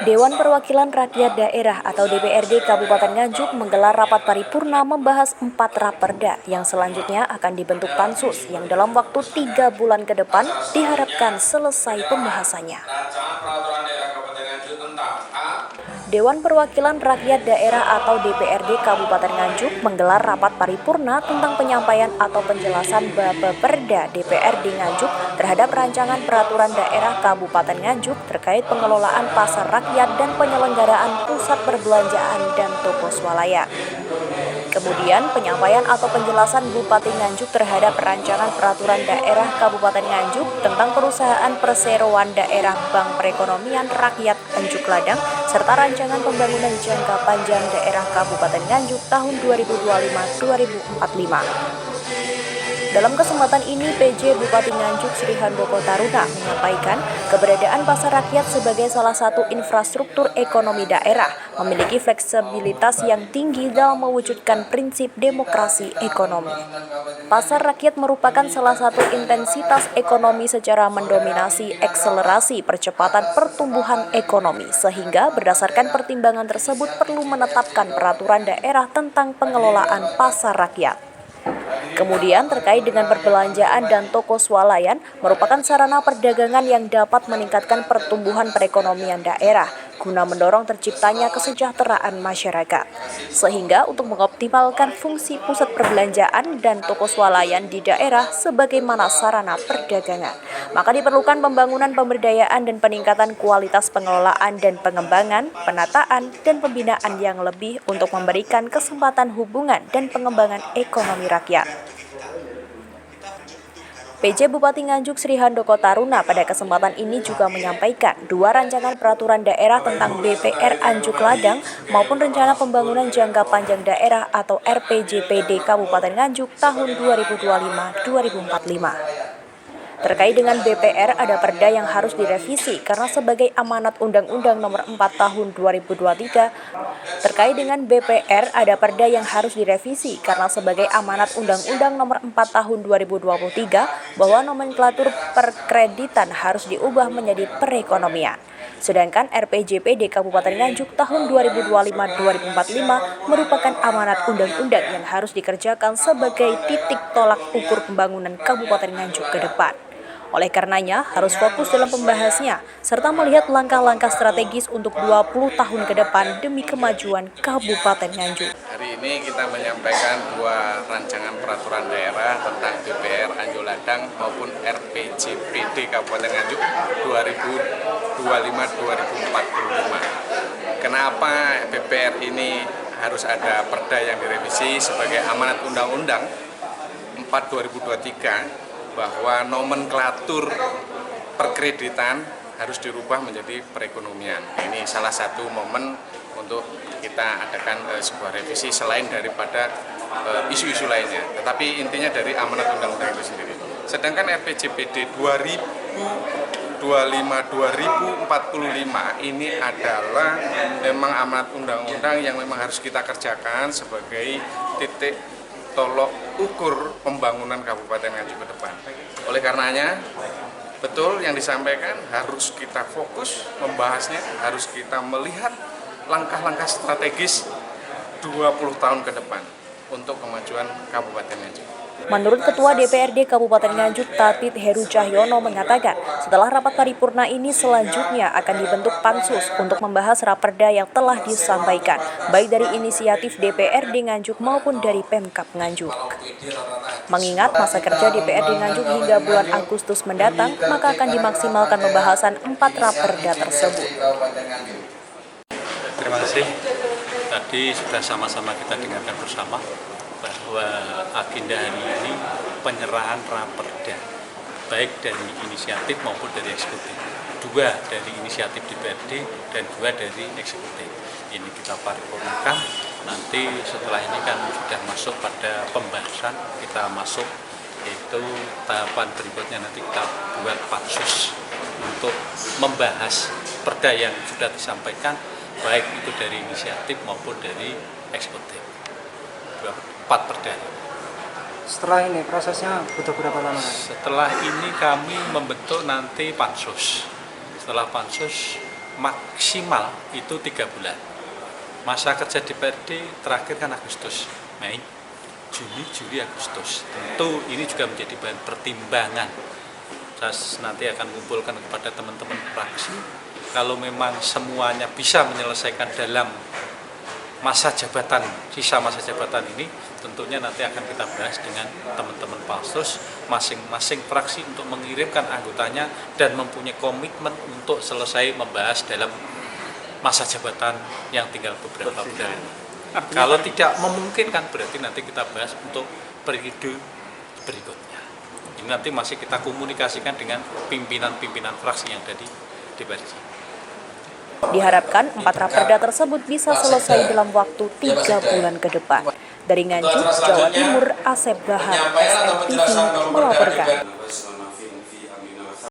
Dewan Perwakilan Rakyat Daerah atau DPRD Kabupaten Nganjuk menggelar rapat paripurna membahas 4 raperda yang selanjutnya akan dibentuk pansus yang dalam waktu 3 bulan ke depan diharapkan selesai pembahasannya. Dewan Perwakilan Rakyat Daerah atau DPRD Kabupaten Nganjuk menggelar rapat paripurna tentang penyampaian atau penjelasan Bapeperda DPRD Nganjuk terhadap rancangan peraturan daerah Kabupaten Nganjuk terkait pengelolaan pasar rakyat dan penyelenggaraan pusat perbelanjaan dan toko swalayan. Kemudian penyampaian atau penjelasan Bupati Nganjuk terhadap rancangan peraturan daerah Kabupaten Nganjuk tentang perusahaan perseroan daerah Bank Perekonomian Rakyat Nganjuk Ladang serta rancangan pembangunan jangka panjang daerah Kabupaten Nganjuk tahun 2025-2045. Dalam kesempatan ini, PJ Bupati Nganjuk Sri Handoko Taruna menyampaikan keberadaan pasar rakyat sebagai salah satu infrastruktur ekonomi daerah memiliki fleksibilitas yang tinggi dalam mewujudkan prinsip demokrasi ekonomi. Pasar rakyat merupakan salah satu intensitas ekonomi secara mendominasi akselerasi percepatan pertumbuhan ekonomi, sehingga berdasarkan pertimbangan tersebut perlu menetapkan peraturan daerah tentang pengelolaan pasar rakyat. Kemudian terkait dengan perbelanjaan dan toko swalayan merupakan sarana perdagangan yang dapat meningkatkan pertumbuhan perekonomian daerah guna mendorong terciptanya kesejahteraan masyarakat. Sehingga untuk mengoptimalkan fungsi pusat perbelanjaan dan toko swalayan di daerah sebagaimana sarana perdagangan, maka diperlukan pembangunan pemberdayaan dan peningkatan kualitas pengelolaan dan pengembangan, penataan, dan pembinaan yang lebih untuk memberikan kesempatan hubungan dan pengembangan ekonomi rakyat. PJ Bupati Nganjuk Sri Handoko Taruna pada kesempatan ini juga menyampaikan 2 rancangan peraturan daerah tentang BPR Nganjuk Ladang maupun rencana pembangunan jangka panjang daerah atau RPJPD Kabupaten Nganjuk tahun 2025-2045. Terkait dengan BPR, ada perda yang harus direvisi karena sebagai amanat Undang-Undang Nomor 4 Tahun 2023. Terkait dengan BPR, ada perda yang harus direvisi karena sebagai amanat Undang-Undang Nomor 4 Tahun 2023 bahwa nomenklatur perkreditan harus diubah menjadi perekonomian. Sedangkan RPJPD Kabupaten Nganjuk tahun 2025-2045 merupakan amanat undang-undang yang harus dikerjakan sebagai titik tolak ukur pembangunan Kabupaten Nganjuk ke depan. Oleh karenanya, harus fokus dalam pembahasnya, serta melihat langkah-langkah strategis untuk 20 tahun ke depan demi kemajuan Kabupaten Nganjuk. Hari ini kita menyampaikan 2 rancangan peraturan daerah tentang BPR Nganjuk Ladang maupun RPJPD Kabupaten Nganjuk 2025-2045. Kenapa BPR ini harus ada perda yang direvisi sebagai amanat Undang-Undang 4 2023 bahwa nomenklatur perkreditan harus dirubah menjadi perekonomian. Ini salah satu momen untuk kita adakan sebuah revisi selain daripada isu-isu lainnya. Tetapi intinya dari amanat undang-undang itu sendiri. Sedangkan RPJPD 2025-2045 ini adalah memang amanat undang-undang yang memang harus kita kerjakan sebagai titik tolok ukur pembangunan Kabupaten Nganjuk ke depan. Oleh karenanya, betul yang disampaikan harus kita fokus membahasnya, harus kita melihat langkah-langkah strategis 20 tahun ke depan untuk kemajuan Kabupaten Nganjuk. Menurut Ketua DPRD Kabupaten Nganjuk Tatit Heru Cahyono mengatakan, setelah rapat paripurna ini selanjutnya akan dibentuk pansus untuk membahas raperda yang telah disampaikan, baik dari inisiatif DPRD Nganjuk maupun dari Pemkab Nganjuk. Mengingat masa kerja DPRD Nganjuk hingga bulan Agustus mendatang, maka akan dimaksimalkan pembahasan 4 raperda tersebut. Terima kasih. Tadi sudah sama-sama kita dengarkan bersama bahwa agenda hari ini penyerahan raperda baik dari inisiatif maupun dari eksekutif, 2 dari inisiatif DPRD dan 2 dari eksekutif. Ini kita paripurnakan, nanti setelah ini kan sudah masuk pada pembahasan, kita masuk yaitu tahapan berikutnya nanti kita buat pansus untuk membahas perda yang sudah disampaikan baik itu dari inisiatif maupun dari eksekutif. 4 perda. Setelah ini prosesnya butuh berapa lama? Setelah ini kami membentuk nanti pansus. Setelah pansus maksimal itu 3 bulan. Masa kerja DPRD terakhir kan Agustus, Mei, Juni, Juli, Agustus. Tentu ini juga menjadi bahan pertimbangan. Saya nanti akan mengumpulkan kepada teman-teman fraksi, kalau memang semuanya bisa menyelesaikan dalam sisa masa jabatan ini, tentunya nanti akan kita bahas dengan teman-teman Pansus, masing-masing fraksi untuk mengirimkan anggotanya dan mempunyai komitmen untuk selesai membahas dalam masa jabatan yang tinggal beberapa bulan. Kalau tidak memungkinkan, berarti nanti kita bahas untuk periode berikutnya. Ini nanti masih kita komunikasikan dengan pimpinan-pimpinan fraksi yang ada di DPRD. Diharapkan 4 raperda tersebut bisa selesai dalam waktu 3 bulan ke depan. Dari Nganjuk, Jawa Timur, Asep Bahar, SMTV melaporkan.